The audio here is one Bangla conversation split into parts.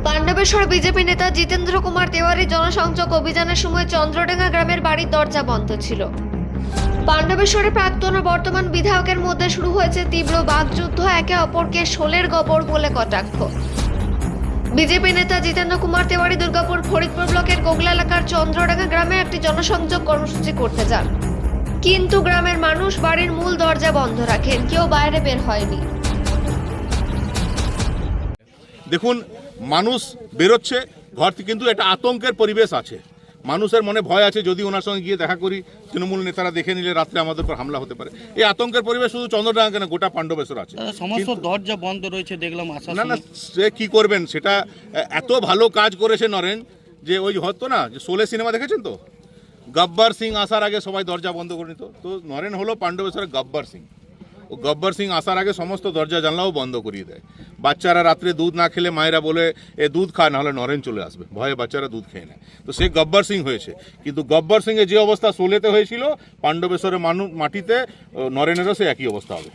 পাণ্ডবেশ্বর বিজেপি নেতা জিতেন্দ্র কুমার তেওয়ারি জনসংযোগ অভিযানের সময় চন্দ্রডাঙ্গা গ্রামের বাড়ির দরজা বন্ধ ছিল। পাণ্ডবেশ্বরের প্রাক্তন ও বর্তমান বিধায়কের মধ্যে শুরু হয়েছে তীব্র বাকযুদ্ধ, একে অপরকে শোলের গবর বলে কটাক্ষ। বিজেপি নেতা জিতেন্দ্র কুমার তেওয়ারি দুর্গাপুর ফরিদপুর ব্লকের গোগলা এলাকার চন্দ্রডাঙ্গা গ্রামে একটি জনসংযোগ কর্মসূচি করতে যান, কিন্তু গ্রামের মানুষ বাড়ির মূল দরজা বন্ধ রাখেন, কেউ বাইরে বের হয়নি। দেখুন, মানুষ বেরোচ্ছে ঘর থেকে, কিন্তু একটা আতঙ্কের পরিবেশ আছে, মানুষের মনে ভয় আছে যদি ওনার সঙ্গে গিয়ে দেখা করি তৃণমূল নেতারা দেখে নিলে রাত্রে আমাদের উপর হামলা হতে পারে। এই আতঙ্কের পরিবেশ শুধু চন্দ্রডাঙ্গা না, গোটা পাণ্ডবেশ্বর আছে। সমস্ত দরজা বন্ধ রয়েছে দেখলাম। না, সে কি করবেন, সেটা এত ভালো কাজ করেছে নরেন, যে ওই হতো না যে শোলে সিনেমা দেখেছেন তো, গব্বর সিং আসার আগে সবাই দরজা বন্ধ করে নিত, তো নরেন হলো পাণ্ডবেশ্বরের গব্বর সিং। ও গব্বর সিং আসার আগে সমস্ত দরজা জানলাও বন্ধ করিয়ে দেয়। বাচ্চারা রাত্রে দুধ না খেলে মায়েরা বলে এ দুধ খা, নাহলে নরেন চলে আসবে, ভয়ে বাচ্চারা দুধ খেয়ে নেয়। তো সে গব্বর সিং হয়েছে, কিন্তু গব্বর সিংয়ের যে অবস্থা শোলেতে হয়েছিল, পাণ্ডবেশ্বরের মাটিতে নরেনেরও সে একই অবস্থা হবে।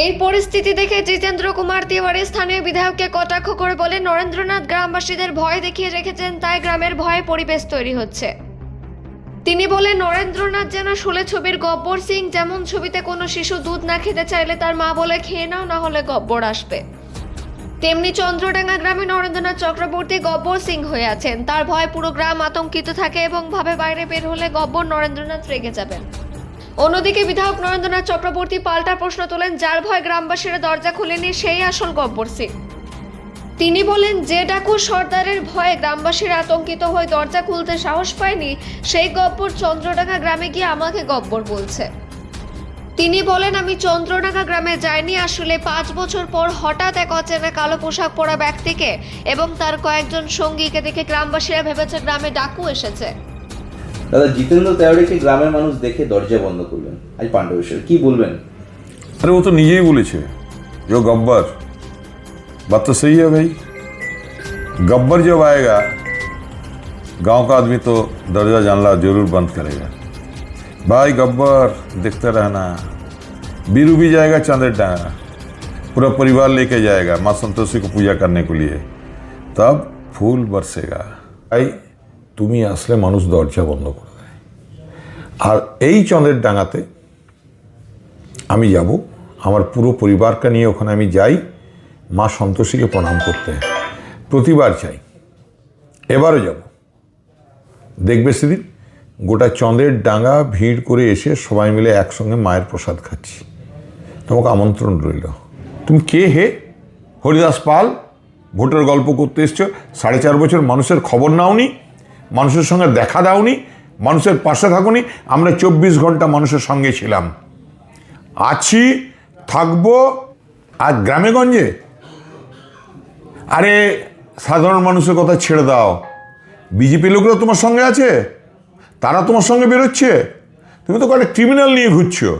এই পরিস্থিতি দেখে জিতেন্দ্র কুমার তেওয়ারি স্থানীয় বিধায়ককে কটাক্ষ করে বলে, নরেন্দ্রনাথ গ্রামবাসীদের ভয় দেখিয়ে রেখেছেন, তাই গ্রামের ভয়ে পরিবেশ তৈরি হচ্ছে। তিনি বলেন, নরেন্দ্রনাথ যেন শোলে ছবির গব্বর সিং, যেমন ছবিতে কোনো শিশু দুধ না খেতে চাইলে তার মা বলে খেয়ে নাও, না হলে গব্বর আসবে, তেমনি চন্দ্রডাঙ্গা গ্রামে নরেন্দ্রনাথ চক্রবর্তী গব্বর সিং হয়ে আছেন। তার ভয় পুরো গ্রাম আতঙ্কিত থাকে এবং ভাবে বাইরে বের হলে গব্বর নরেন্দ্রনাথ রেগে যাবেন। অন্যদিকে বিধায়ক নরেন্দ্রনাথ চক্রবর্তী পাল্টা প্রশ্ন তোলেন, যার ভয় গ্রামবাসীরা দরজা খুলেনি সেই আসল গব্বর সিং। তিনি বলেন, যে ডাকু সর্দারের ভয়ে গ্রামবাসীরা আতঙ্কিত হয়ে দরজা খুলতে সাহস পায়নি, সেই গব্বর চন্দ্রডাঙ্গা গ্রামে গিয়ে আমাকে গব্বর বলছে। তিনি বলেন, আমি চন্দ্রডাঙ্গা গ্রামে যাইনি, আসলে 5 বছর পর হঠাৎ এক অচেনা কালো পোশাক পরা ব্যক্তিকে এবং তার কয়েকজন সঙ্গীকে দেখে গ্রামবাসীরা ভেবেছে গ্রামে ডাকু এসেছে। দাদা, জিতেন্দ্র তেওয়ারিকে গ্রামের মানুষ দেখে দরজা বন্ধ করলেন আজ पांडवेश्वर, কি বলবেন? अरे वो तो निजी ही बोले छे जो गब्बर, बात तो सही है भाई। गब्बर जब आएगा गांव का आदमी तो दरवाजा जानला जरूर बंद करेगा। भाई गब्बर देखते रहना, बीरू भी जाएगा चांदेर डांगा, पूरा परिवार लेके जाएगा माँ संतोषी को पूजा करने के लिए, तब फूल बरसेगा। भाई তুমি আসলে মানুষ দরজা বন্ধ করে দেয়। আর এই চাঁদের ডাঙাতে আমি যাব, আমার পুরো পরিবারকে নিয়ে ওখানে আমি যাই মা সন্তোষীকে প্রণাম করতে, প্রতিবার চাই, এবারও যাব। দেখবে সেদিন গোটা চাঁদের ডাঙা ভিড় করে এসে সবাই মিলে একসঙ্গে মায়ের প্রসাদ খাচ্ছি। তোমাকে আমন্ত্রণ রইল। তুমি কে হে? হরিদাস পাল, ভোটের গল্প করতে এসছো, 4.5 বছর মানুষের খবর নাওনি, মানুষের সঙ্গে দেখা দাওনি, মানুষের পাশে থাকুনি। আমরা 24 ঘন্টা মানুষের সঙ্গে ছিলাম, আছি, থাকবো। আর গ্রামেগঞ্জে আরে সাধারণ মানুষের কথা ছেড়ে দাও, বিজেপি লোকরা তোমার সঙ্গে আছে, তারা তোমার সঙ্গে বেরোচ্ছে। তুমি তো কয়েকটা ক্রিমিনাল নিয়ে ঘুরছো,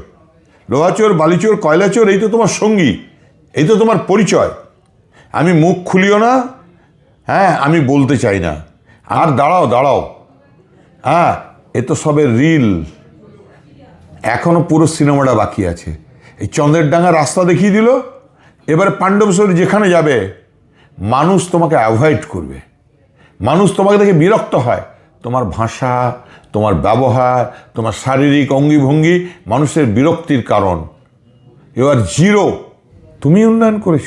লোহাচোর, বালিচোর, কয়লাচোর, এই তো তোমার সঙ্গী, এই তো তোমার পরিচয়। আমি মুখ খুলিও না, হ্যাঁ, আমি বলতে চাই না। আর দাঁড়াও, হ্যাঁ, এ তো সবে রিল, এখনো পুরো সিনেমাটা বাকি আছে। এই চন্দ্রের ডাঙ্গা রাস্তা দেখিয়ে দিল, এবারে পাণ্ডবেশ্বর যেখানে যাবে মানুষ তোমাকে অ্যাভয়েড করবে, মানুষ তোমাকে দেখে বিরক্ত হয়। তোমার ভাষা, তোমার ব্যবহার, তোমার শারীরিক অঙ্গিভঙ্গি মানুষের বিরক্তির কারণ। এবার জিরো। তুমি উন্নয়ন করেছ,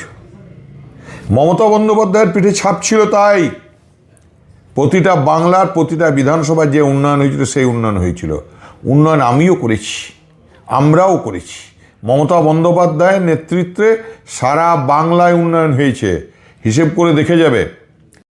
মমতা বন্দ্যোপাধ্যায়ের পিঠে ছাপ ছিল, তাই প্রতিটা বাংলার প্রতিটা বিধানসভার যে উন্নয়ন হয়েছিল সেই উন্নয়ন হয়েছিল। উন্নয়ন আমিও করেছি, আমরাও করেছি। মমতা বন্দ্যোপাধ্যায়ের নেতৃত্বে সারা বাংলায় উন্নয়ন হয়েছে, হিসেব করে দেখে যাবে।